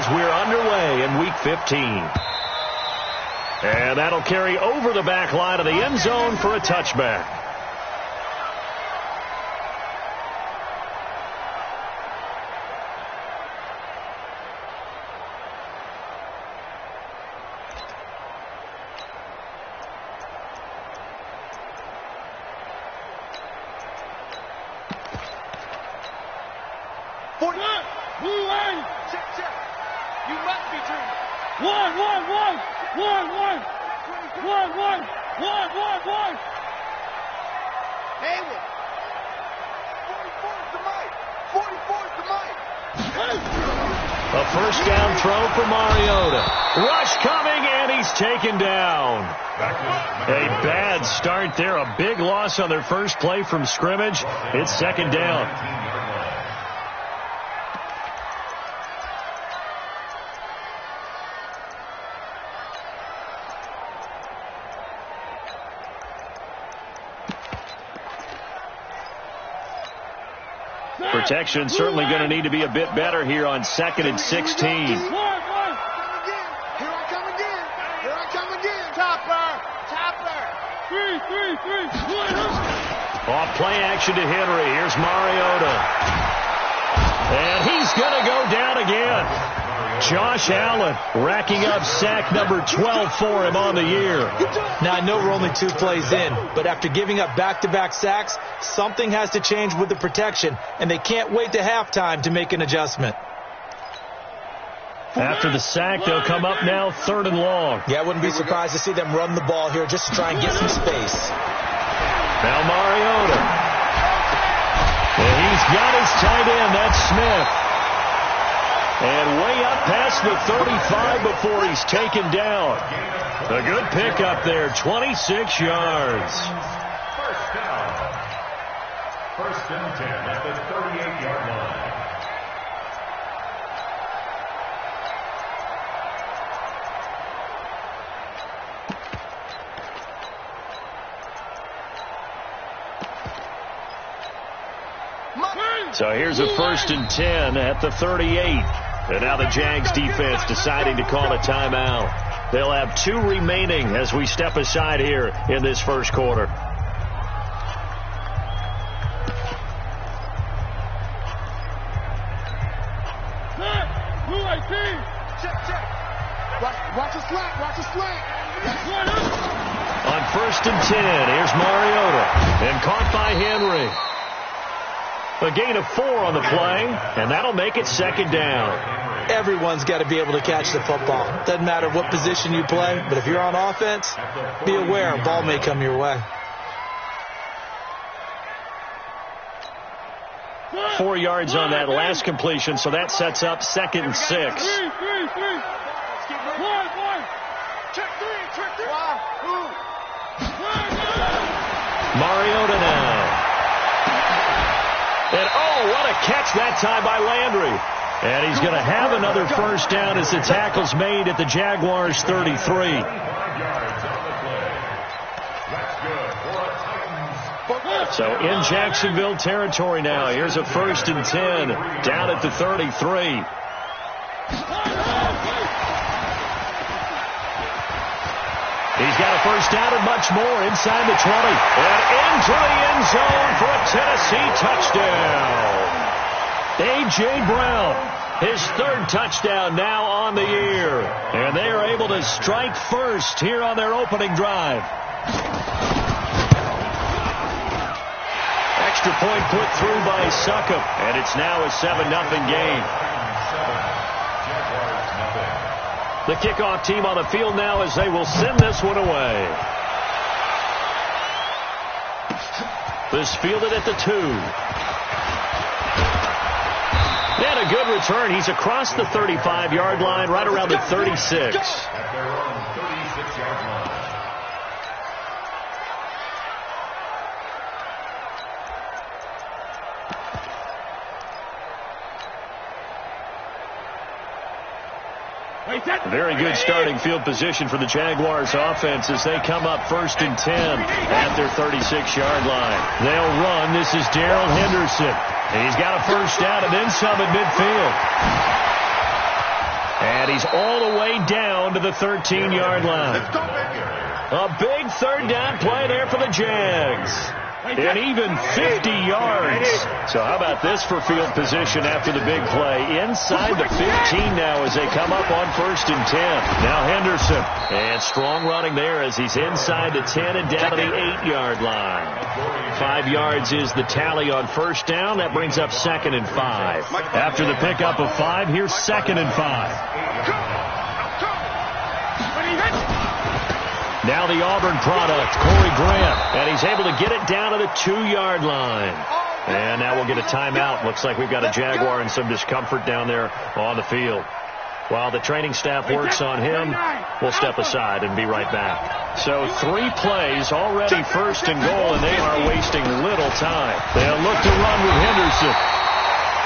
as we're underway in Week 15. And that'll carry over the back line of the end zone for a touchback. A first down throw for Mariota. Rush coming, and he's taken down. A bad start there. A big loss on their first play from scrimmage. It's second down. Protection certainly going to need to be a bit better here on 2nd and 16. Here I come again. Topper. Off play action to Henry. Here's Mariota. And he's going to go down again. Josh Allen racking up sack number 12 for him on the year. Now, I know we're only 2 plays in, but after giving up back-to-back sacks, something has to change with the protection, and they can't wait to halftime to make an adjustment. After the sack, they'll come up now 3rd and long. Yeah, I wouldn't be surprised to see them run the ball here just to try and get some space. Now Mariota. And he's got his tight end. That's Smith. And way up past the 35 before he's taken down. A good pickup there, 26 yards. First down. 1st and 10 at the 38-yard line. So here's a 1st and 10 at the 38. And now the Jags defense deciding to call a timeout. They'll have 2 remaining as we step aside here in this first quarter. Watch the slant. On 1st and 10, here's Mariota. And caught by Henry. A gain of 4 on the play, and that'll make it 2nd down. Everyone's got to be able to catch the football. Doesn't matter what position you play, but if you're on offense, be aware a ball may come your way. 4 yards on that last completion, so that sets up 2nd and 6. Mariota now. And oh, what a catch that time by Landry. And he's going to have another first down as the tackle's made at the Jaguars' 33. So in Jacksonville territory now. Here's a 1st and 10 down at the 33. He's got a first down and much more inside the 20. And into the end zone for a Tennessee touchdown. A.J. Brown, his 3rd touchdown now on the year. And they are able to strike first here on their opening drive. Extra point put through by Succop. And it's now a 7-0 game. The kickoff team on the field now as they will send this one away. This fielded at the 2. And a good return. He's across the 35-yard line, right around the 36. At their own 36-yard line. Very good starting field position for the Jaguars offense as they come up 1st and 10 at their 36-yard line. They'll run. This is Darrell Henderson. And he's got a first down and then some at midfield. And he's all the way down to the 13-yard line. A big third down play there for the Jags. And even 50 yards. So how about this for field position after the big play? Inside the 15 now as they come up on 1st and 10. Now Henderson. And strong running there as he's inside the 10 and down to the 8-yard line. 5 yards is the tally on 1st down. That brings up 2nd and 5. After the pickup of 5, here's 2nd and 5. Now the Auburn product, Corey Grant, and he's able to get it down to the 2-yard line. And now we'll get a timeout. Looks like we've got a Jaguar in some discomfort down there on the field. While the training staff works on him, we'll step aside and be right back. So 3 plays, already 1st and goal, and they are wasting little time. They'll look to run with Henderson.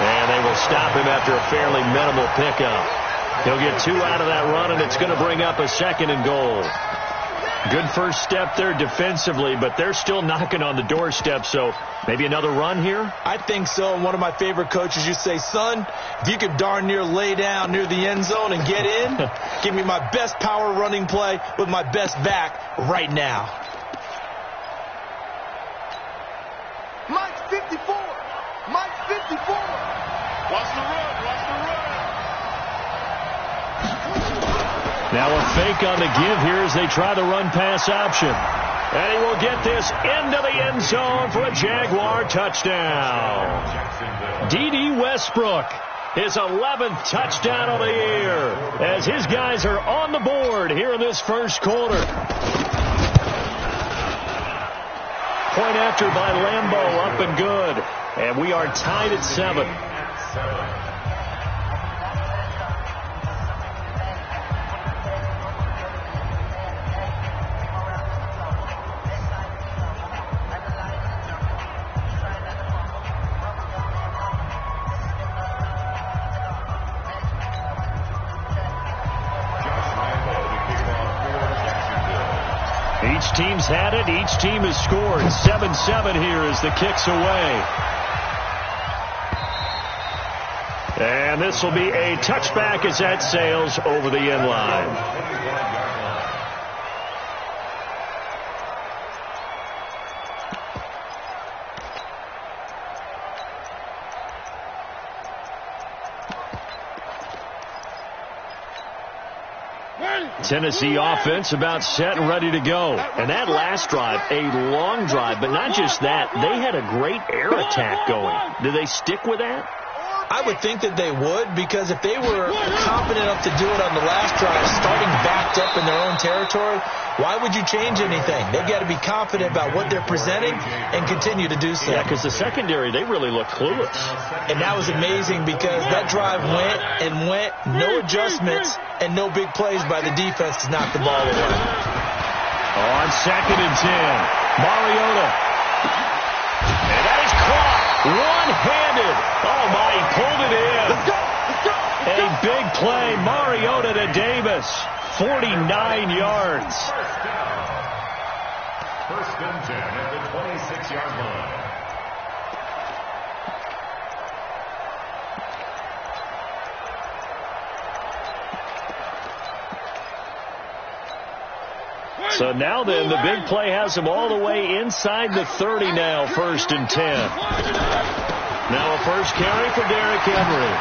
And they will stop him after a fairly minimal pickup. He'll get 2 out of that run, and it's going to bring up a 2nd and goal. Good first step there defensively, but they're still knocking on the doorstep, so maybe another run here? I think so. One of my favorite coaches used to say, son, if you could darn near lay down near the end zone and get in, give me my best power running play with my best back right now. Mike's 54. Mike's 54. Watch the run. Watch the run. Now a fake on the give here as they try the run-pass option. And he will get this into the end zone for a Jaguar touchdown. D.D. Westbrook, his 11th touchdown of the year, as his guys are on the board here in this first quarter. Point after by Lambeau, up and good. And we are tied at 7. Each team's had it. Each team has scored. 7-7 here as the kick's away. And this will be a touchback as that sails over the end line. Tennessee offense about set and ready to go. And that last drive, a long drive, but not just that. They had a great air attack going. Do they stick with that? I would think that they would, because if they were confident enough to do it on the last drive, starting backed up in their own territory, why would you change anything? They've got to be confident about what they're presenting and continue to do so. Yeah, because the secondary, they really look clueless. And that was amazing because that drive went and went, no adjustments, and no big plays by the defense to knock the ball away. On 2nd and 10, Mariota. And that is caught. One-handed. Oh, my, he pulled it in. Let's go. Let's go. A big play. Mariota to Davis. 49 yards. First and 10 at the 26-yard line. So now then, the big play has him all the way inside the 30 now, 1st and 10. Now a first carry for Derrick Henry.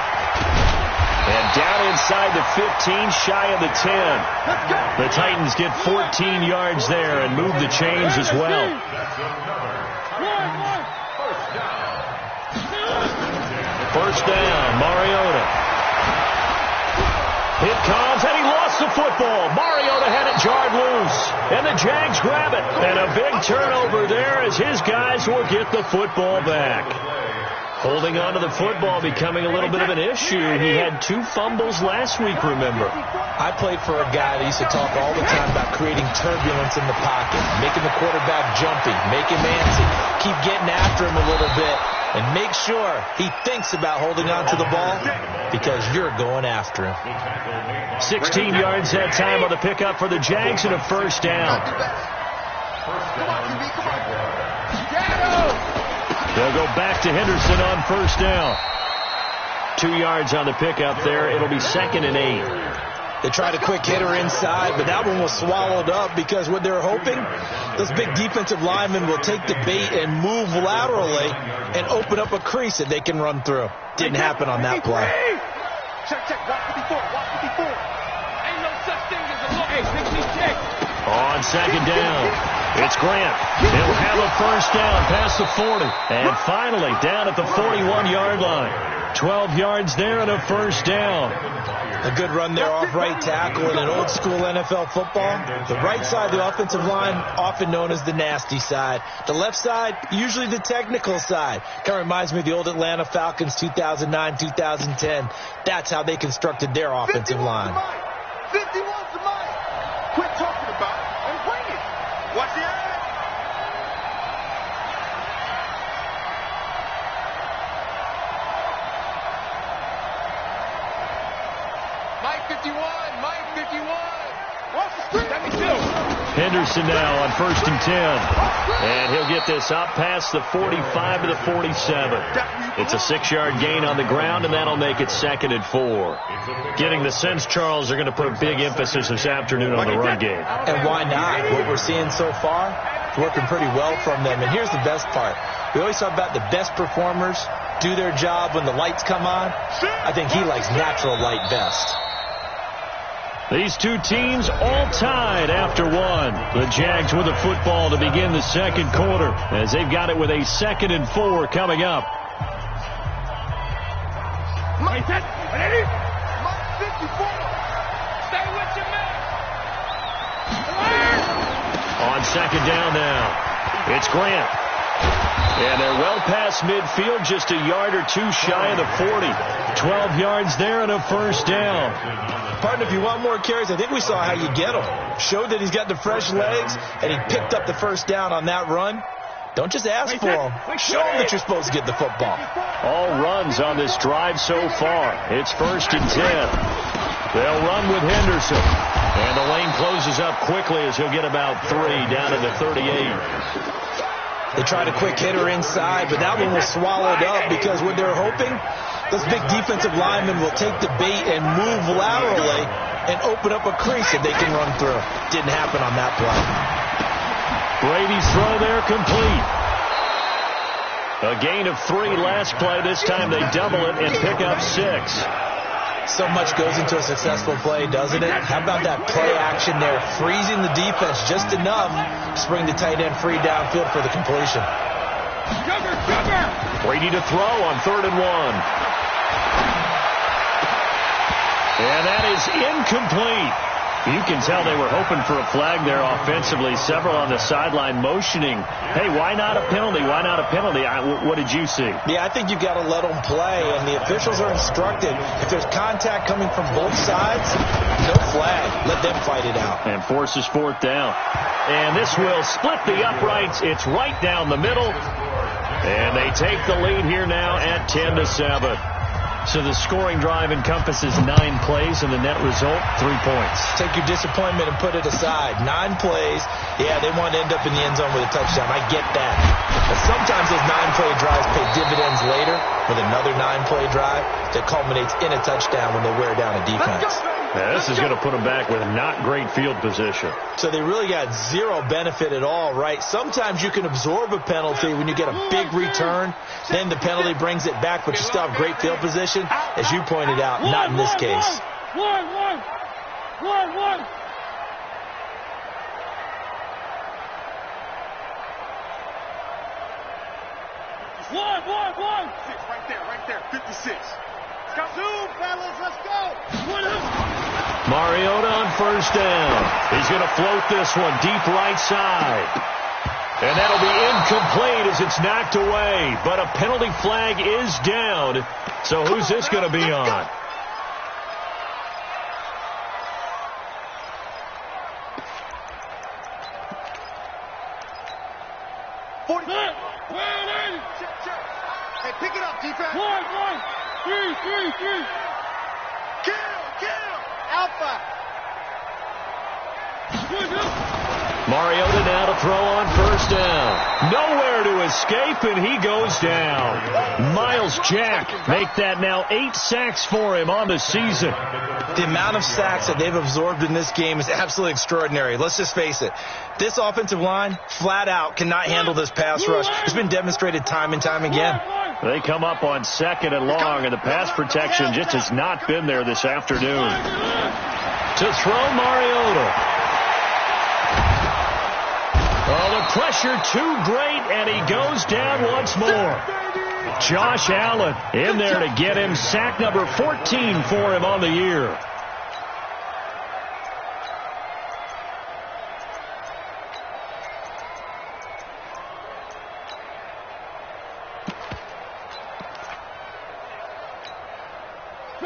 And down inside the 15, shy of the 10. The Titans get 14 yards there and move the chains as well. First down, Mariota. It comes, and he lost the football. Mariota had it jarred loose, and the Jags grab it. And a big turnover there as his guys will get the football back. Holding on to the football becoming a little bit of an issue. He had 2 fumbles last week, remember. I played for a guy that used to talk all the time about creating turbulence in the pocket, making the quarterback jumpy, make him antsy, keep getting after him a little bit, and make sure he thinks about holding on to the ball because you're going after him. 16 yards that time on the pickup for the Jags and a first down. They'll go back to Henderson on first down. 2 yards on the pickup there. It'll be 2nd and 8. They tried a quick hitter inside, but that one was swallowed up because what they're hoping, those big defensive linemen will take the bait and move laterally and open up a crease that they can run through. Didn't happen on that play. Check, watch 54, watch 54. Ain't no such thing as a look. Hey, 60 check. On second down, it's Grant. He'll have a first down past the 40. And finally, down at the 41-yard line. 12 yards there and a first down. A good run there off right tackle in an old-school NFL football. The right side of the offensive line, often known as the nasty side. The left side, usually the technical side. Kind of reminds me of the old Atlanta Falcons 2009, 2010. That's how they constructed their offensive line. 51's the mic. Quit talking about it and bring it. Watch the eye. Mike 51, Mike 51. Watch the screen. Let me do. Henderson now on 1st and 10. And he'll get this up past the 45 to the 47. It's a 6-yard gain on the ground, and that'll make it 2nd and 4. Getting the sense, Charles, they're going to put a big emphasis this afternoon on the run game. And why not? What we're seeing so far, it's working pretty well from them. And here's the best part. We always talk about the best performers do their job when the lights come on. I think he likes natural light best. These two teams all tied after one. The Jags with the football to begin the second quarter as they've got it with a 2nd and 4 coming up. Mike 54. Stay with your man. On second down now, it's Grant. And they're well past midfield, just a yard or two shy of the 40. 12 yards there and a first down. Partner, if you want more carries, I think we saw how you get him. Showed that he's got the fresh legs, and he picked up the first down on that run. Don't just ask for him. Show him that you're supposed to get the football. All runs on this drive so far. It's 1st and 10. They'll run with Henderson. And the lane closes up quickly as he'll get about 3 down to the 38. They tried a quick hitter inside, but that one was swallowed up because what they're hoping, those big defensive linemen will take the bait and move laterally and open up a crease that they can run through. Didn't happen on that play. Brady's throw there complete. A gain of 3 last play. This time they double it and pick up 6. So much goes into a successful play, doesn't it? How about that play action there, freezing the defense just enough to bring the tight end free downfield for the completion. Cover. Brady to throw on 3rd and 1. And that is incomplete. You can tell they were hoping for a flag there offensively. Several on the sideline motioning, hey, why not a penalty? Why not a penalty? What did you see? Yeah, I think you've got to let them play, and the officials are instructed. If there's contact coming from both sides, no flag. Let them fight it out. And forces 4th down. And this will split the uprights. It's right down the middle. And they take the lead here now at 10-7. So the scoring drive encompasses 9 plays, and the net result, 3 points. Take your disappointment and put it aside. 9 plays. Yeah, they want to end up in the end zone with a touchdown. I get that. But sometimes those 9-play drives pay dividends later with another 9-play drive that culminates in a touchdown when they wear down a defense. Yeah, this is going to put them back with not great field position. So they really got 0 benefit at all, right? Sometimes you can absorb a penalty when you get a big return. Then the penalty brings it back, but you still have great field position. As you pointed out, not in this case. One. Right there. 56. Zoom, fellas, let's go. Mariota on 1st down. He's going to float this one deep right side. And that'll be incomplete as it's knocked away. But a penalty flag is down. So who's this going to be on? Hey, pick it up, defense. One. Three. Kill. Alpha. Mariota now to throw on 1st down. Nowhere to escape, and he goes down. Miles Jack make that now 8 sacks for him on the season. The amount of sacks that they've absorbed in this game is absolutely extraordinary. Let's just face it. This offensive line, flat out, cannot handle this pass rush. It's been demonstrated time and time again. They come up on 2nd and long, and the pass protection just has not been there this afternoon. To throw, Mariota. Oh, the pressure too great, and he goes down once more. Josh Allen in there to get him sack number 14 for him on the year.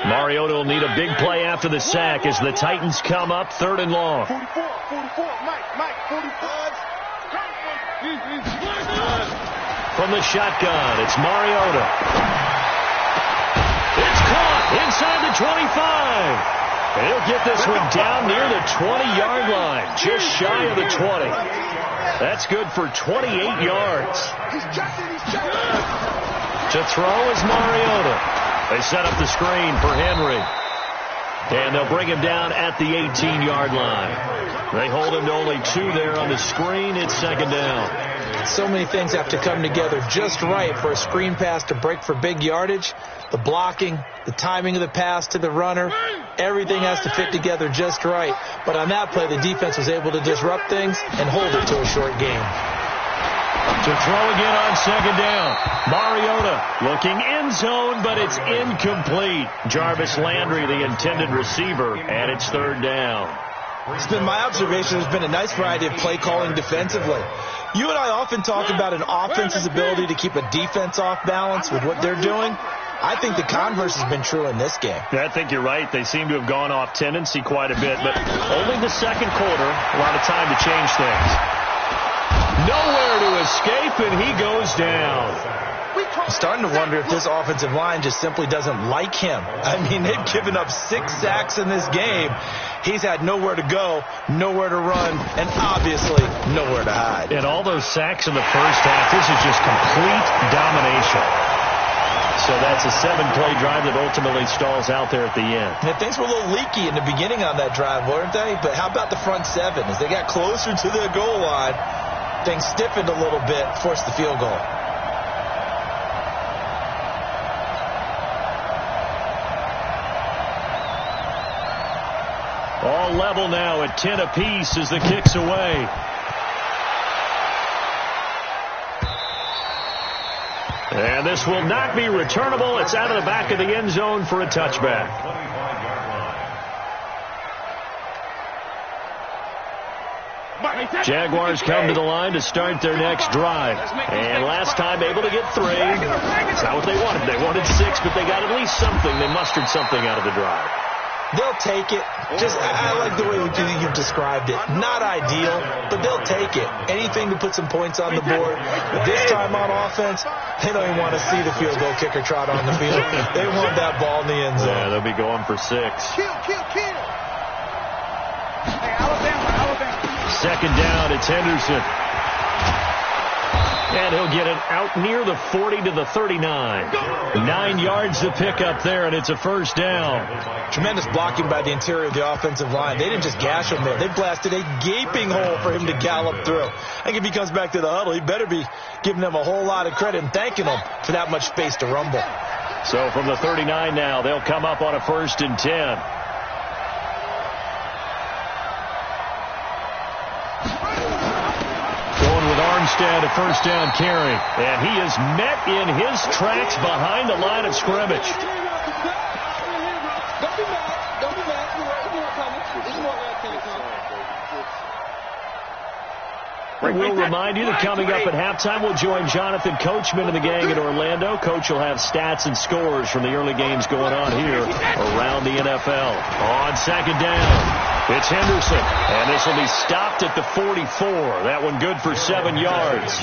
Mariota will need a big play after the sack as the Titans come up 3rd and long. 44, Mike, 45. From the shotgun, it's Mariota. It's caught inside the 25. And he'll get this one down near the 20-yard line, just shy of the 20. That's good for 28 yards. To throw is Mariota. They set up the screen for Henry. And they'll bring him down at the 18-yard line. They hold him to only 2 there on the screen. It's 2nd down. So many things have to come together just right for a screen pass to break for big yardage. The blocking, the timing of the pass to the runner, everything has to fit together just right. But on that play, the defense was able to disrupt things and hold it to a short game. To throw again on 2nd down. Mariota looking end zone, but it's incomplete. Jarvis Landry, the intended receiver, and it's 3rd down. It's been my observation there's been a nice variety of play calling defensively. You and I often talk about an offense's ability to keep a defense off balance with what they're doing. I think the converse has been true in this game. I think you're right. They seem to have gone off tendency quite a bit, but only the 2nd quarter, a lot of time to change things. Nowhere to escape, and he goes down. I'm starting to wonder if this offensive line just simply doesn't like him. I mean, they've given up 6 sacks in this game. He's had nowhere to go, nowhere to run, and obviously nowhere to hide. And all those sacks in the first half, this is just complete domination. So that's a 7-play drive that ultimately stalls out there at the end. And things were a little leaky in the beginning on that drive, weren't they? But how about the front 7? As they got closer to the goal line, things stiffened a little bit, forced the field goal. All level now at 10 apiece as the kick's away. And this will not be returnable. It's out of the back of the end zone for a touchback. Jaguars come to the line to start their next drive. And last time able to get 3. It's not what they wanted. They wanted 6, but they got at least something. They mustered something out of the drive. They'll take it. I like the way you've described it. Not ideal, but they'll take it. Anything to put some points on the board. But this time on offense, they don't even want to see the field goal kicker trot on the field. They want that ball in the end zone. Yeah, they'll be going for 6. Kill. Hey, Alabama. 2nd down, it's Henderson. And he'll get it out near the 40 to the 39. 9 yards to pick up there, and it's a 1st down. Tremendous blocking by the interior of the offensive line. They didn't just gash him there. They blasted a gaping hole for him to gallop through. I think if he comes back to the huddle, he better be giving them a whole lot of credit and thanking them for that much space to rumble. So from the 39 now, they'll come up on a 1st and 10. Armstead, a 1st down carry. And he is met in his tracks behind the line of scrimmage. Don't be mad. Don't be mad. We'll remind you that coming up at halftime, we'll join Jonathan Coachman and the gang in Orlando. Coach will have stats and scores from the early games going on here around the NFL. On 2nd down. It's Henderson, and this will be stopped at the 44. That one good for 7 yards.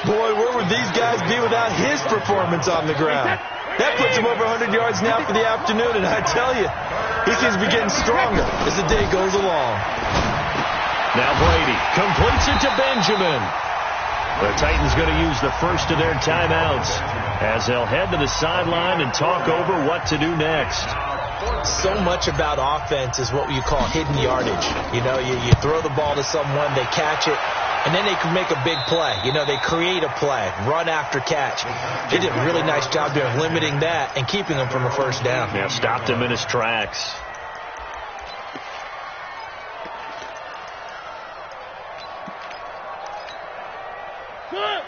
Boy, where would these guys be without his performance on the ground? That puts him over 100 yards now for the afternoon, and I tell you, he seems to be getting stronger as the day goes along. Now Brady completes it to Benjamin. The Titans going to use the first of their timeouts as they'll head to the sideline and talk over what to do next. So much about offense is what you call hidden yardage. You know, you throw the ball to someone, they catch it, and then they can make a big play. You know, they create a play, run after catch. They did a really nice job there of limiting that and keeping him from a first down. Yeah, stopped him in his tracks.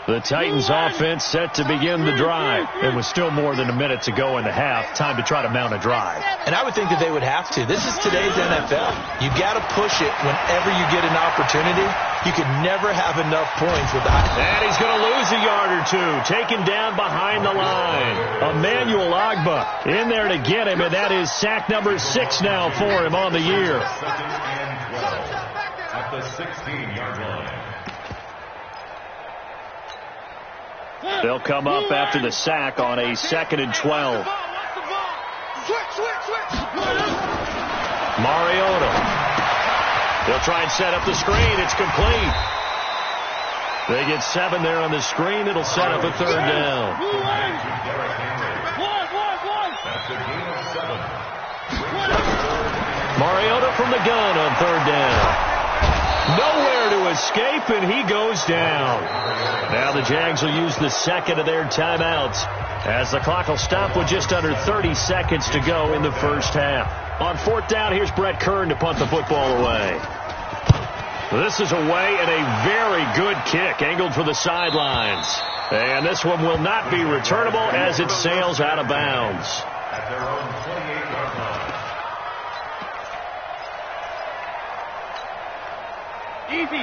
The Titans offense set to begin the drive. It was still more than a minute to go in the half. Time to try to mount a drive. And I would think that they would have to. This is today's NFL. You got to push it whenever you get an opportunity. You can never have enough points without it. And he's going to lose a yard or two. Taken down behind the line. Emmanuel Ogbah in there to get him, and that is sack number 6 now for him on the year. Second and 12 at the 16-yard line. They'll come up after the sack on a 2nd and 12. Mariota. They'll try and set up the screen. It's complete. They get 7 there on the screen. It'll set up a 3rd down. Mariota from the gun on 3rd down. Nowhere to escape, and he goes down. Now the Jags will use the second of their timeouts as the clock will stop with just under 30 seconds to go in the first half. On 4th down, here's Brett Kern to punt the football away. This is away and a very good kick, angled for the sidelines. And this one will not be returnable as it sails out of bounds. At their own 28-yard line.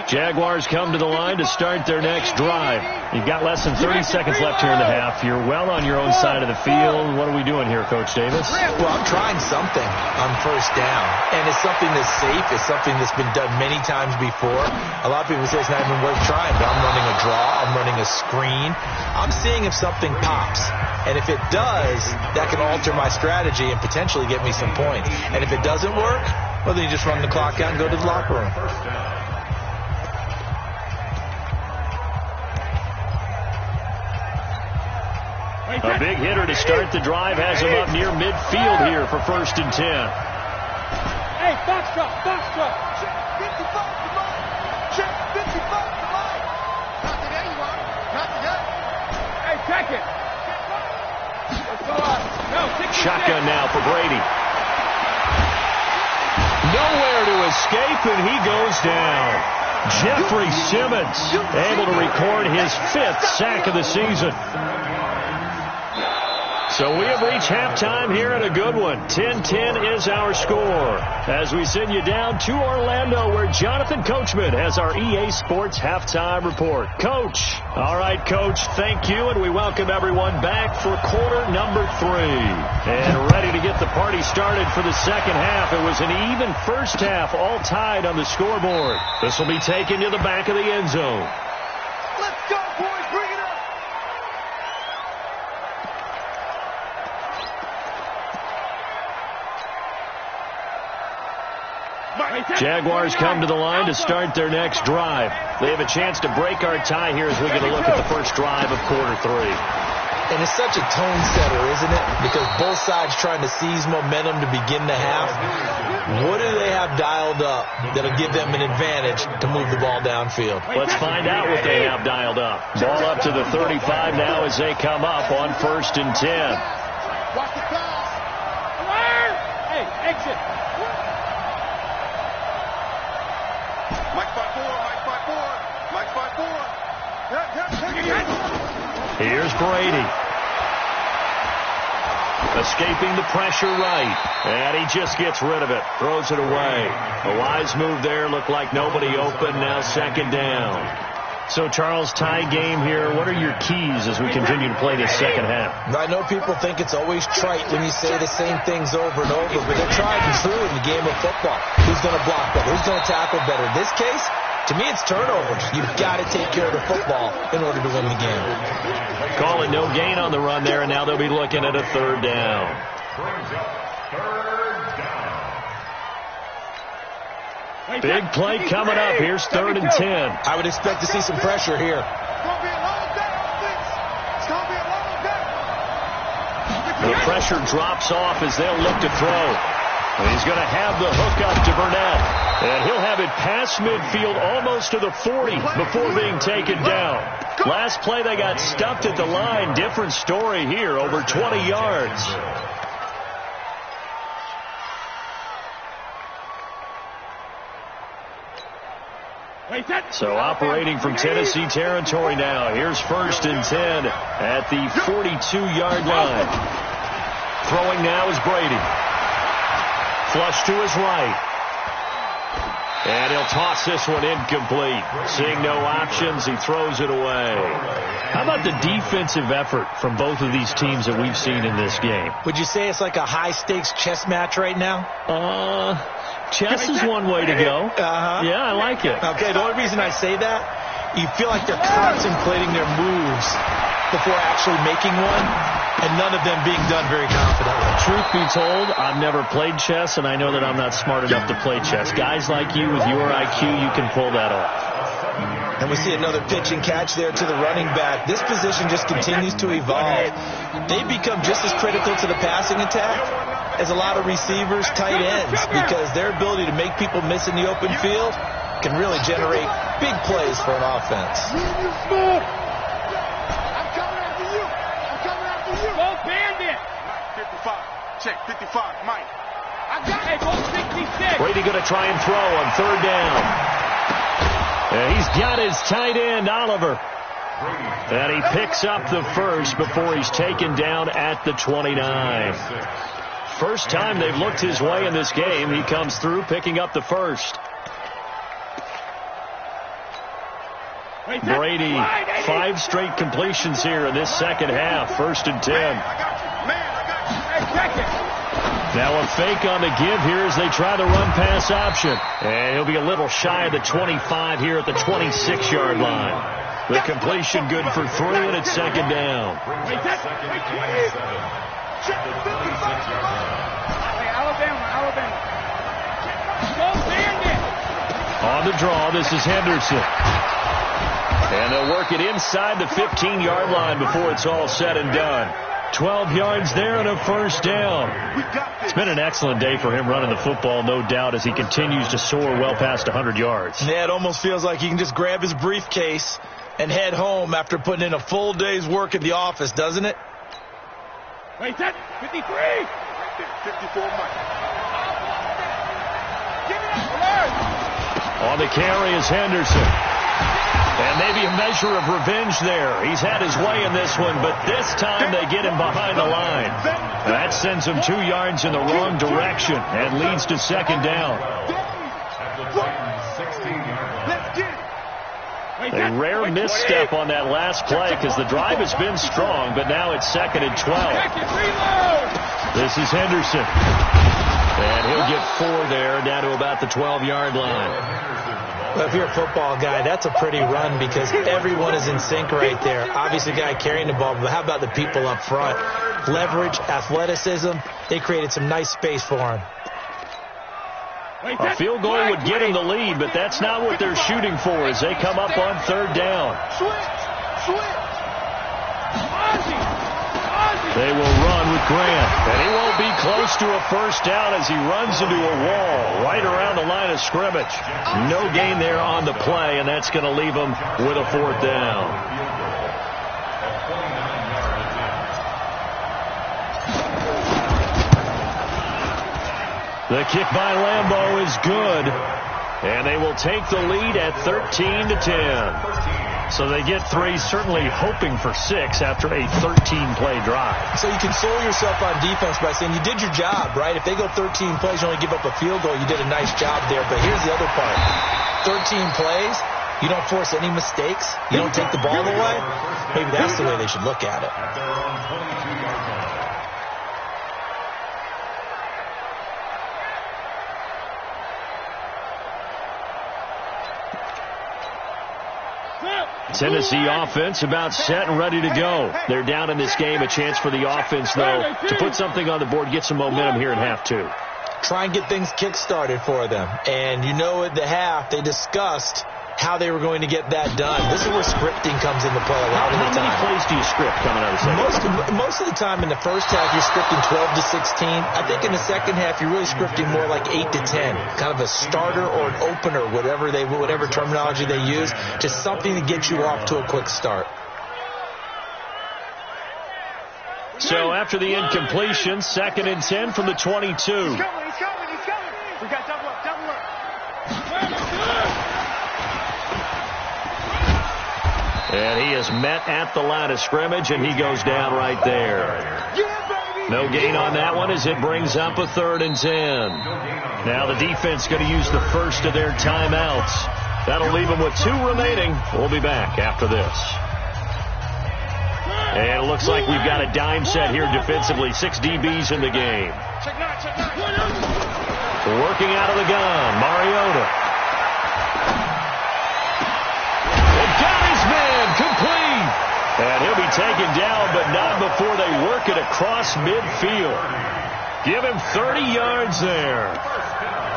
Jaguars come to the line to start their next drive. You've got less than 30 seconds left here in the half. You're well on your own side of the field. What are we doing here, Coach Davis? Well, I'm trying something on 1st down, and it's something that's safe. It's something that's been done many times before. A lot of people say it's not even worth trying, but I'm running a draw. I'm running a screen. I'm seeing if something pops. And if it does, that can alter my strategy and potentially get me some points. And if it doesn't work, well, then you just run the clock out and go to the locker room. A big hitter to start the drive has him up near midfield here for 1st and 10. Hey, box drop. Check 55 to mine. Check 55 to mine. Not today, you are. Not today. Hey, check it. Let's go up. No, shotgun now for Brady. Nowhere to escape, and he goes down. Jeffrey Simmons able to record his 5th sack of the season. So we have reached halftime here at a good one. 10-10 is our score as we send you down to Orlando where Jonathan Coachman has our EA Sports halftime report. Coach. All right, Coach, thank you, and we welcome everyone back for quarter number 3. And ready to get the party started for the second half. It was an even first half, all tied on the scoreboard. This will be taken to the back of the end zone. Let's go, boys. Bring it up. Jaguars come to the line to start their next drive. They have a chance to break our tie here as we get a look at the first drive of quarter 3. And it's such a tone setter, isn't it? Because both sides trying to seize momentum to begin the half. What do they have dialed up that'll give them an advantage to move the ball downfield? Let's find out what they have dialed up. Ball up to the 35 now as they come up on 1st and 10. Watch the pass. Alert! Hey, exit. Mike 5-4. Here's Brady. Escaping the pressure right. And he just gets rid of it. Throws it away. A wise move there. Looked like nobody open. Now 2nd down. So, Charles, tie game here. What are your keys as we continue to play this second half? I know people think it's always trite when you say the same things over and over, but they're tried and true in the game of football. Who's going to block better? Who's going to tackle better? In this case, to me, it's turnovers. You've got to take care of the football in order to win the game. Calling no gain on the run there, and now they'll be looking at a 3rd down. Brings up 3rd down. Big play coming up. Here's 3rd and 10. I would expect to see some pressure here. pressure drops off as they'll look to throw. And he's going to have the hook up to Burnett. And he'll have it past midfield almost to the 40 before being taken down. Last play they got stuffed at the line. Different story here, over 20 yards. So operating from Tennessee territory now. Here's 1st and 10 at the 42-yard line. Throwing now is Brady. Flush to his right. And he'll toss this one incomplete. Seeing no options, he throws it away. How about the defensive effort from both of these teams that we've seen in this game? Would you say it's like a high-stakes chess match right now? Chess is one way to go. Yeah, I like it. Okay, the only reason I say that, you feel like they're contemplating their moves before actually making one, and none of them being done very confidently. Truth be told, I've never played chess, and I know that I'm not smart enough to play chess. Guys like you with your IQ, you can pull that off. And we see another pitch and catch there to the running back. This position just continues to evolve. They become just as critical to the passing attack as a lot of receivers, tight ends, because their ability to make people miss in the open field can really generate big plays for an offense. Check 55, Mike. I got it. 66. Brady going to try and throw on 3rd down. And he's got his tight end, Oliver. And he picks up the first before he's taken down at the 29. First time they've looked his way in this game. He comes through picking up the first. Brady, 5 straight completions here in this second half. 1st and 10. Now a fake on the give here as they try the run-pass option. And he'll be a little shy of the 25 here at the 26-yard line. The completion good for 3, and it's 2nd down. On the draw, this is Henderson. And they'll work it inside the 15-yard line before it's all said and done. 12 yards there and a 1st down. It's been an excellent day for him running the football, no doubt, as he continues to soar well past 100 yards. Yeah, it almost feels like he can just grab his briefcase and head home after putting in a full day's work at the office, doesn't it? Wait, that 53. Right there, 54 Mike. Give it up, on the carry is Henderson. And maybe a measure of revenge there. He's had his way in this one, but this time they get him behind the line. That sends him 2 yards in the wrong direction and leads to 2nd down. A rare misstep on that last play because the drive has been strong, but now it's 2nd and 12. This is Henderson. And he'll get 4 there, down to about the 12-yard line. Well, if you're a football guy, that's a pretty run because everyone is in sync right there. Obviously, the guy carrying the ball, but how about the people up front? Leverage, athleticism, they created some nice space for him. A field goal would get him the lead, but that's not what they're shooting for as they come up on 3rd down. They will run with Grant, and he won't be close to a 1st down as he runs into a wall right around the line of scrimmage. No gain there on the play, and that's going to leave him with a 4th down. The kick by Lambeau is good, and they will take the lead at 13-10. So they get 3, certainly hoping for 6 after a 13-play drive. So you console yourself on defense by saying you did your job, right? If they go 13 plays, you only give up a field goal, you did a nice job there. But here's the other part. 13 plays, you don't force any mistakes, you don't take the ball away. Maybe that's the way they should look at it. Tennessee offense about set and ready to go. They're down in this game. A chance for the offense, though, to put something on the board, get some momentum here in half 2. Try and get things kick-started for them. And you know at the half, they discussed how they were going to get that done. This is where scripting comes into play a lot of the time. How many plays do you script coming out of the second? Most of the time in the first half, you're scripting 12 to 16. I think in the second half, you're really scripting more like 8 to 10. Kind of a starter or an opener, whatever terminology they use, just something to get you off to a quick start. So after the incompletion, 2nd and 10 from the 22. He's coming. We got double up. And he is met at the line of scrimmage, and he goes down right there. No gain on that one as it brings up a 3rd and 10. Now the defense going to use the first of their timeouts. That'll leave them with 2 remaining. We'll be back after this. And it looks like we've got a dime set here defensively. 6 DBs in the game. Working out of the gun, Mariota. Got his man, complete. And he'll be taken down, but not before they work it across midfield. Give him 30 yards there.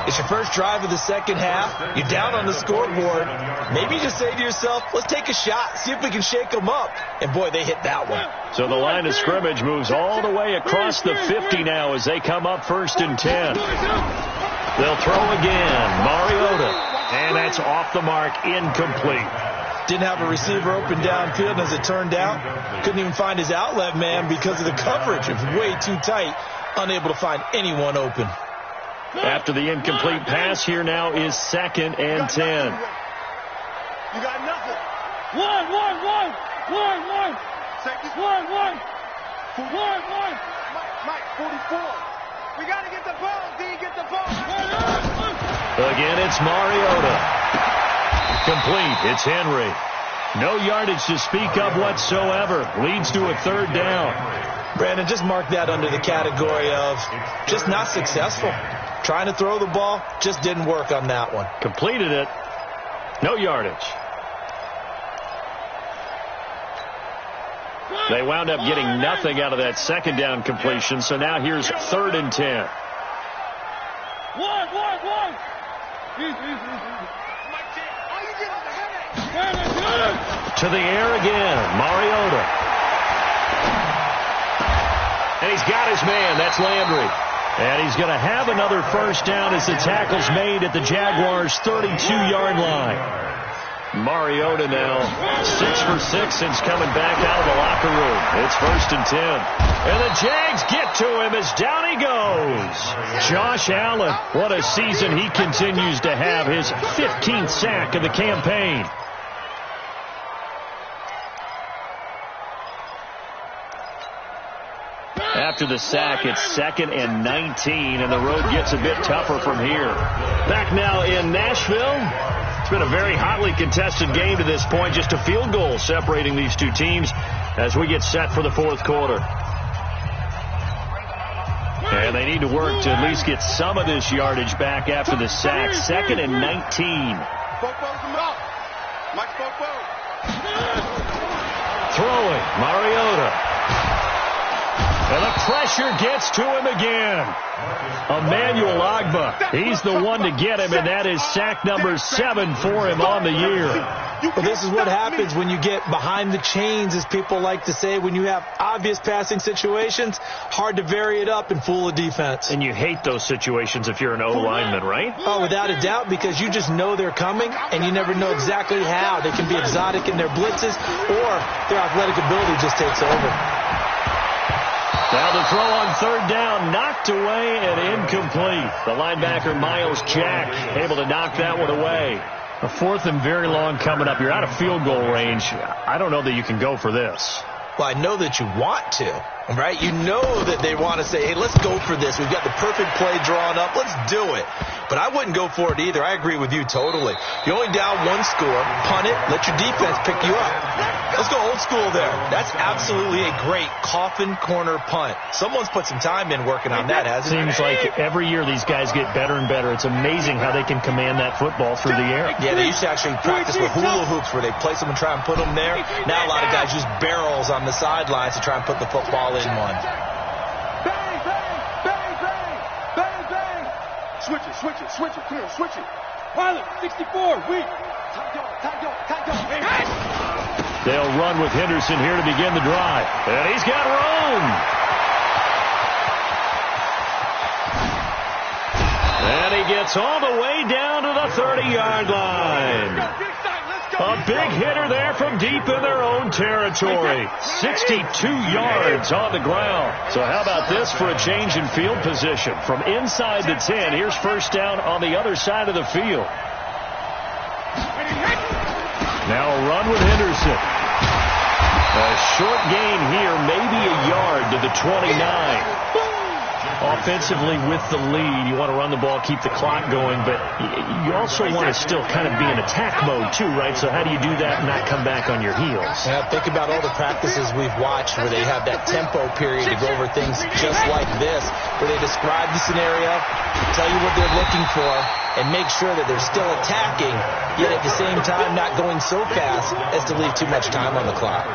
It's your first drive of the second half. You're down on the scoreboard. Maybe you just say to yourself, let's take a shot, see if we can shake them up. And, boy, they hit that one. So the line of scrimmage moves all the way across the 50 now as they come up 1st and 10. They'll throw again. Mariota. And that's off the mark, incomplete. Didn't have a receiver open downfield, and as it turned out, couldn't even find his outlet man because of the coverage. It was way too tight, unable to find anyone open. After the incomplete pass, here now is 2nd and 10. You got nothing. One. Mike, 44. We got to get the ball, D. Get the ball. Again, it's Mariota. Complete. It's Henry. No yardage to speak of whatsoever. Leads to a 3rd down. Brandon, just mark that under the category of just not successful. Trying to throw the ball, just didn't work on that one. Completed it. No yardage. They wound up getting nothing out of that 2nd down completion, so now here's 3rd and 10. One. To the air again, Mariota. And he's got his man, that's Landry. And he's going to have another 1st down as the tackle's made at the Jaguars' 32-yard line. Mariota now 6 for 6 since coming back out of the locker room. It's 1st and 10. And the Jags get to him as down he goes. Josh Allen, what a season he continues to have. His 15th sack of the campaign. After the sack, it's 2nd and 19, and the road gets a bit tougher from here. Back now in Nashville. It's been a very hotly contested game to this point. Just a field goal separating these two teams as we get set for the 4th quarter. And they need to work to at least get some of this yardage back after the sack. 2nd and 19. Throwing, Mariota. And the pressure gets to him again. Emmanuel Ogbah. He's the one to get him, and that is sack number 7 for him on the year. Well, this is what happens when you get behind the chains, as people like to say. When you have obvious passing situations, hard to vary it up and fool a defense. And you hate those situations if you're an O-lineman, right? Oh, without a doubt, because you just know they're coming, and you never know exactly how. They can be exotic in their blitzes, or their athletic ability just takes over. Now the throw on 3rd down, knocked away and incomplete. The linebacker, Miles Jack, able to knock that one away. A 4th and very long coming up. You're out of field goal range. I don't know that you can go for this. Well, I know that you want to, right? You know that they want to say, hey, let's go for this. We've got the perfect play drawn up. Let's do it. But I wouldn't go for it either. I agree with you totally. You're only down 1 score. Punt it. Let your defense pick you up. Let's go old school there. That's absolutely a great coffin corner punt. Someone's put some time in working on that, hasn't it? Seems like every year these guys get better and better. It's amazing how they can command that football through the air. Yeah, they used to actually practice with hula hoops where they place them and try and put them there. Now a lot of guys use barrels on the sidelines to try and put the football in one. Bang, bang, bang, bang, bang, bang. Switch it. Come here, switch it. Pilot, 64, weak. They'll run with Henderson here to begin the drive. And he's got room. And he gets all the way down to the 30-yard line. A big hitter there from deep in their own territory. 62 yards on the ground. So how about this for a change in field position? From inside the 10, here's first down on the other side of the field. Now a run with Henderson. A short gain here, maybe a yard to the 29. Offensively with the lead, you want to run the ball, keep the clock going, but you also want to still kind of be in attack mode too, right? So how do you do that and not come back on your heels? Yeah, think about all the practices we've watched where they have that tempo period to go over things just like this, where they describe the scenario, tell you what they're looking for, and make sure that they're still attacking, yet at the same time not going so fast as to leave too much time on the clock.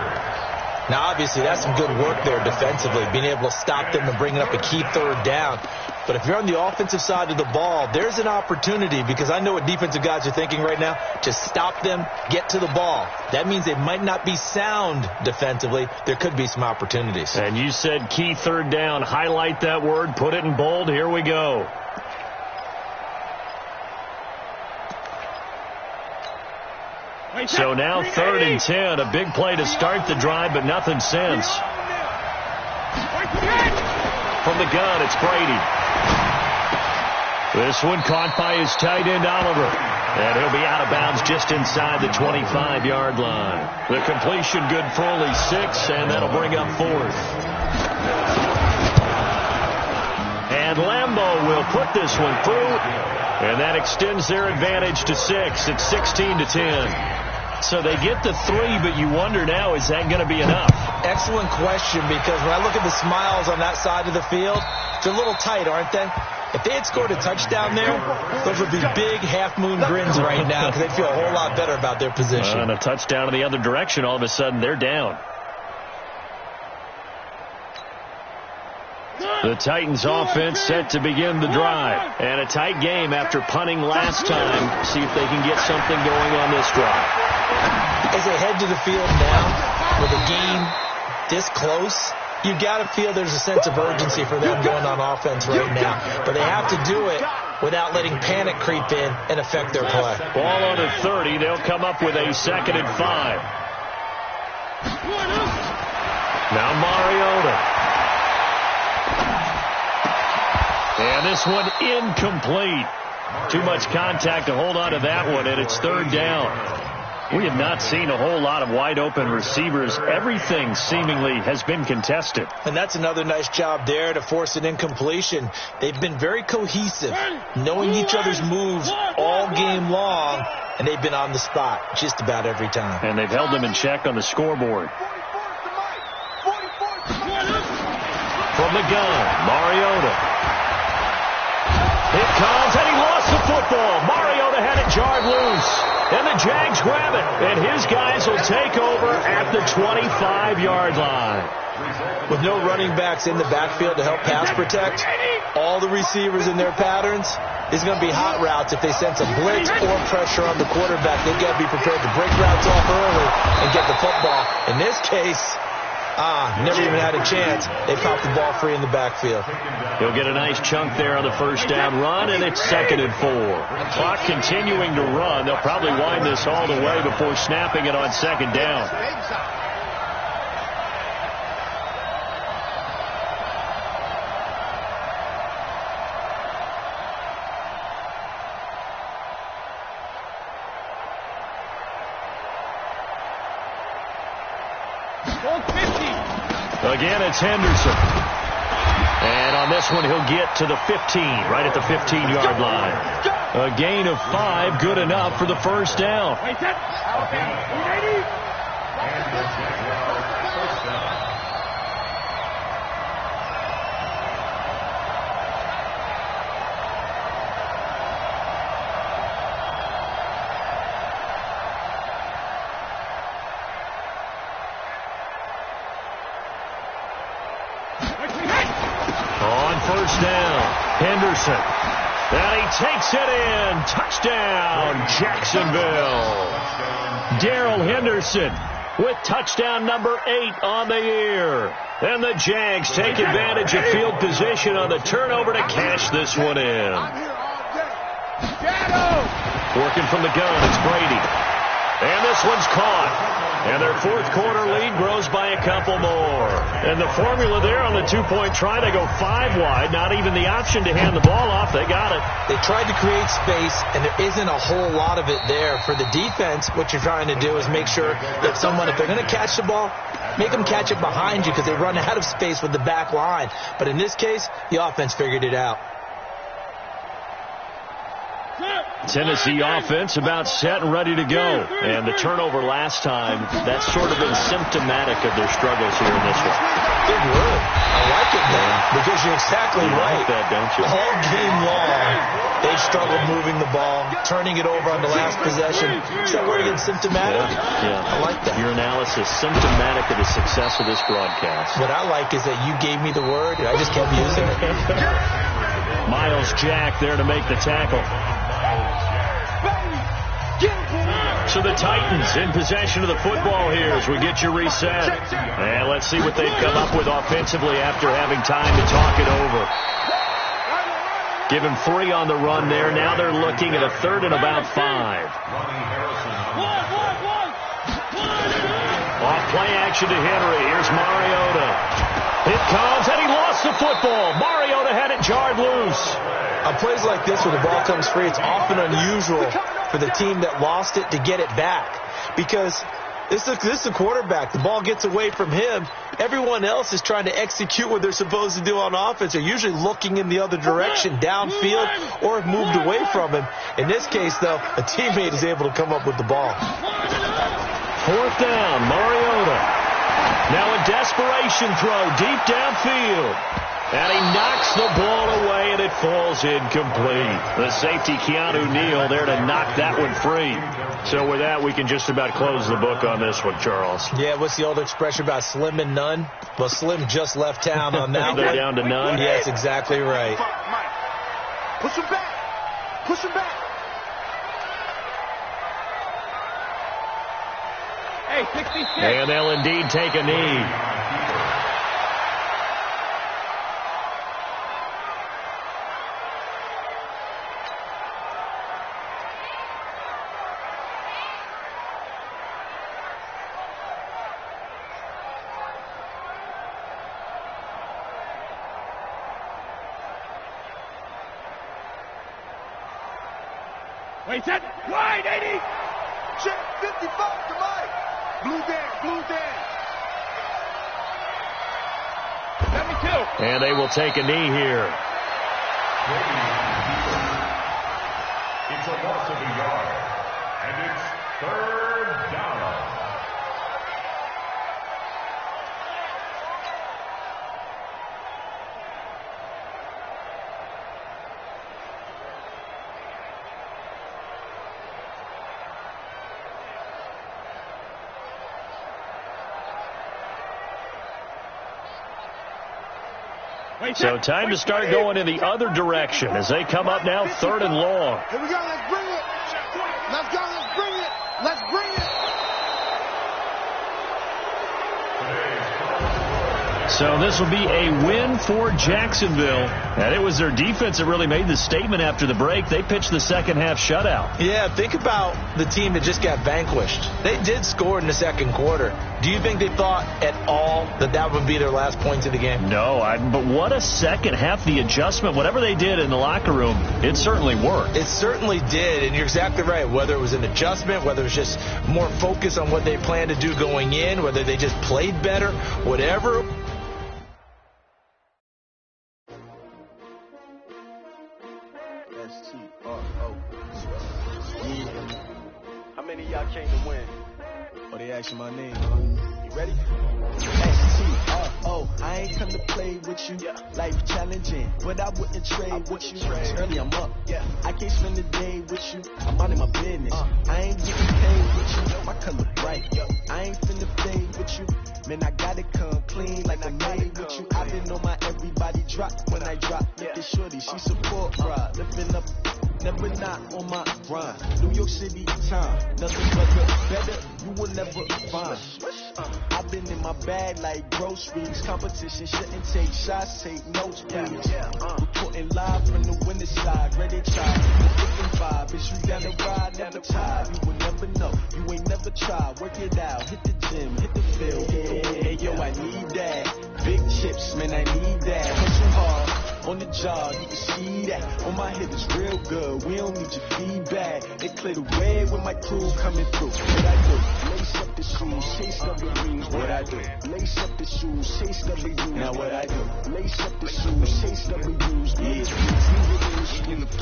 Now, obviously, that's some good work there defensively, being able to stop them and bringing up a key third down. But if you're on the offensive side of the ball, there's an opportunity, because I know what defensive guys are thinking right now, to stop them, get to the ball. That means they might not be sound defensively. There could be some opportunities. And you said key third down. Highlight that word. Put it in bold. Here we go. So now 3rd and 10. A big play to start the drive, but nothing since. From the gun, it's Brady. This one caught by his tight end, Oliver. And he'll be out of bounds just inside the 25-yard line. The completion good for only 6, and that'll bring up 4th. And Lambeau will put this one through, and that extends their advantage to 6. It's 16-10. So they get to 3, but you wonder now, is that going to be enough? Excellent question, because when I look at the smiles on that side of the field, they're a little tight, aren't they? If they had scored a touchdown there, those would be big half-moon grins right now, because they'd feel a whole lot better about their position. And a touchdown in the other direction, all of a sudden they're down. The Titans offense set to begin the drive. And a tight game after punting last time. See if they can get something going on this drive. As they head to the field now, with a game this close, you got to feel there's a sense of urgency for them going on offense right now. But they have to do it without letting panic creep in and affect their play. Ball on at 30. They'll come up with a 2nd and 5. Now Mariota. And this one incomplete. Too much contact to hold on to that one, and it's 3rd down. We have not seen a whole lot of wide-open receivers. Everything seemingly has been contested. And that's another nice job there to force an incompletion. They've been very cohesive, knowing each other's moves all game long, and they've been on the spot just about every time. And they've held them in check on the scoreboard. From the gun, Mariota. It comes, and he lost the football. Mariota had it jarred loose. And the Jags grab it. And his guys will take over at the 25-yard line. With no running backs in the backfield to help pass protect, all the receivers in their patterns, is going to be hot routes. If they sense a blitz or pressure on the quarterback, they've got to be prepared to break routes off early and get the football. In this case, never even had a chance. They popped the ball free in the backfield. He'll get a nice chunk there on the first down run, and it's 2nd and 4. Clock continuing to run. They'll probably wind this all the way before snapping it on 2nd down. Again, it's Henderson. And on this one, he'll get to the 15, right at the 15-yard line. A gain of 5, good enough for the first down. On first down, Henderson. And he takes it in. Touchdown, Jacksonville. Darrell Henderson with touchdown number 8 on the year. And the Jags take advantage of field position on the turnover to cash this one in. Working from the gun, it's Brady. And this one's caught. And their fourth quarter lead grows by a couple more. And the formula there on the two-point try, they go 5 wide. Not even the option to hand the ball off. They got it. They tried to create space, and there isn't a whole lot of it there. For the defense, what you're trying to do is make sure that if they're going to catch the ball, make them catch it behind you because they run out of space with the back line. But in this case, the offense figured it out. Tennessee offense about set and ready to go. And the turnover last time, that's sort of been symptomatic of their struggles here in this one. Big word. I like it, man, because you're exactly right. Like that, don't you? All game long, they've struggled moving the ball, turning it over on the last possession. Is that word again, symptomatic? Yeah. I like that. Your analysis, symptomatic of the success of this broadcast. What I like is that you gave me the word, and I just kept using it. Miles Jack there to make the tackle. So the Titans in possession of the football here as we get you reset. And let's see what they've come up with offensively after having time to talk it over. Give him 3 on the run there. Now they're looking at a 3rd and about 5. Off play action to Henry. Here's Mariota. It comes, and he lost the football. Mariota had it jarred loose. On plays like this where the ball comes free, it's often unusual for the team that lost it to get it back. Because this is the quarterback. The ball gets away from him. Everyone else is trying to execute what they're supposed to do on offense. They're usually looking in the other direction, downfield, or have moved away from him. In this case, though, a teammate is able to come up with the ball. 4th down, Mariota. Now a desperation throw deep downfield. And he knocks the ball away, and it falls incomplete. The safety, Keanu Neal, there to knock that one free. So with that, we can just about close the book on this one, Charles. Yeah, what's the old expression about slim and none? Well, Slim just left town on that They're one. down to none? Yes, exactly right. Push him back. Push him back. Hey, 66. And they'll indeed take a knee. Wait, set. Wide, 80. Check, 55 to Mike. Blue down. 72. And they will take a knee here. It's a loss of a yard. And it's 3rd down. So time to start going in the other direction as they come up now 3rd and long. Here we go. Let's bring it. Let's go. Let's bring it. Let's bring it. So this will be a win for Jacksonville. And it was their defense that really made the statement after the break. They pitched the second half shutout. Yeah, think about the team that just got vanquished. They did score in the second quarter. Do you think they thought at all that that would be their last points of the game? No, but what a second half. The adjustment, whatever they did in the locker room, it certainly worked. It certainly did, and you're exactly right. Whether it was an adjustment, whether it was just more focus on what they planned to do going in, whether they just played better, whatever. How many of y'all came to win? Oh, they asking my name, huh? Ready? S-T-R-O. I ain't come to play with you. Life challenging, but I wouldn't trade with you. It's early, I'm up. I can't spend the day with you. I'm minding my business. I ain't getting paid with you. My color bright. I ain't finna play with you. Man, I gotta come clean like I made with you. I've been on my everybody drop when I drop. Look at shorty, she support ride. Lifting up, never not on my grind. New York City time, nothing but the better you will never find. I've been in my bag like groceries. Competition shouldn't take shots, take notes, please. Reporting live from the winter side, ready to try. Different vibe, it's you down the ride, never tired. You will never know, you ain't never tried. Work it out, hit the gym, hit the field. Hey yo, I need that. Big chips, man, I need that. Hustle hard, on the job, you can see that. On my head is real good, we don't need your feedback. They clear the way with my crew coming through. What I do? Lace up the shoes, chase W's. What I do? Lace up the shoes, chase W's. Now what I do? Lace up the shoes, chase W's.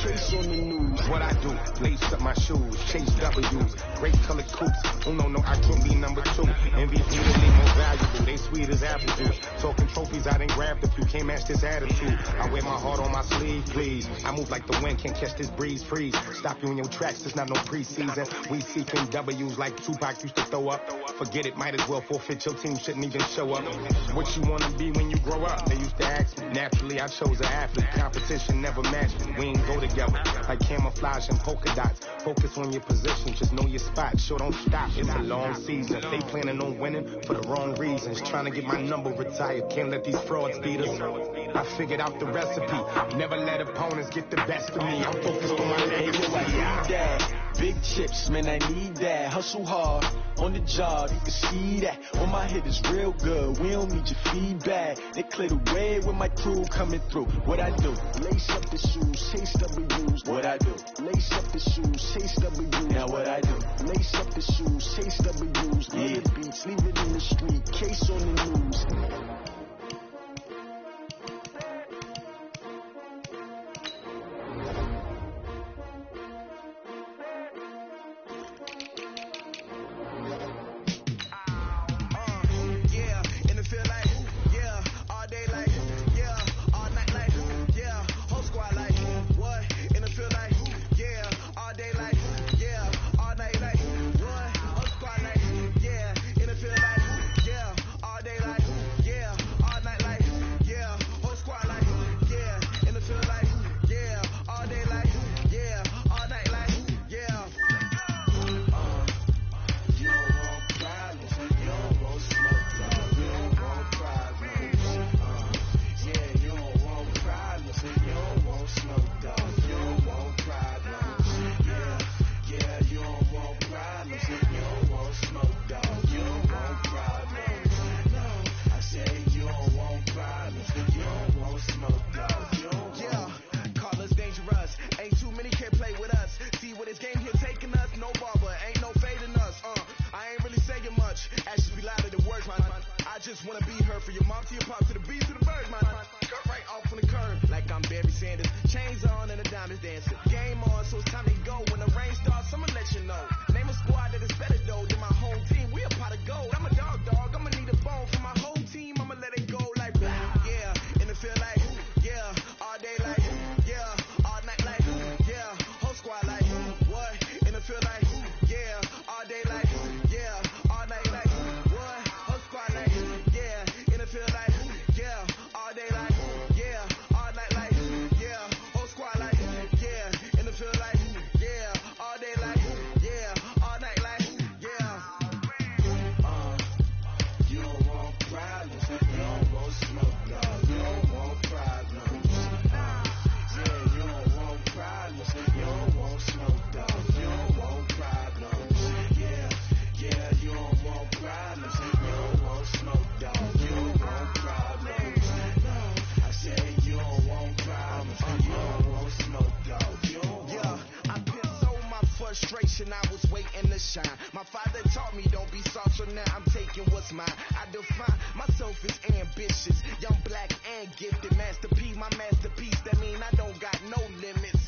Case on the news. What I do? Lace up my shoes, chase W's. Great colored coops. Oh no, I can't be number 2. MVP to leave more valuable. They sweet as apple juice. Talking trophies, I didn't grab the few. Can't match this attitude. I wear my heart on my sleeve, please. I move like the wind, can't catch this breeze, freeze. Stop you in your tracks, there's not no preseason. We seeking W's like Tupac used to throw up. Forget it, might as well forfeit. Your team shouldn't even show up. What you wanna be when you grow up? They used to ask me. Naturally, I chose an athlete. Competition never matched me. We ain't go together like camouflage and polka dots. Focus on your position, just know your spot. Sure, don't stop. It's a long season. They planning on winning for the wrong reasons. Trying to get my number retired. Can't let these frauds beat us. I figured out the recipe. Never let opponents get the best of me. I'm focused on my legacy. Big chips, man, I need that. Hustle hard, on the job, you can see that. On my head is real good, we don't need your feedback. They clear the way with my crew coming through. What I do? Lace up the shoes, chase W's. What I do? Lace up the shoes, chase W's. Now what I do? Lace up the shoes, chase W's. Yeah, beats, leave it in the street, case on the news. I was waiting to shine. My father taught me don't be soft, so now I'm taking what's mine. I define myself as ambitious, young, black, and gifted. Master P, my masterpiece. That mean I don't got no limits.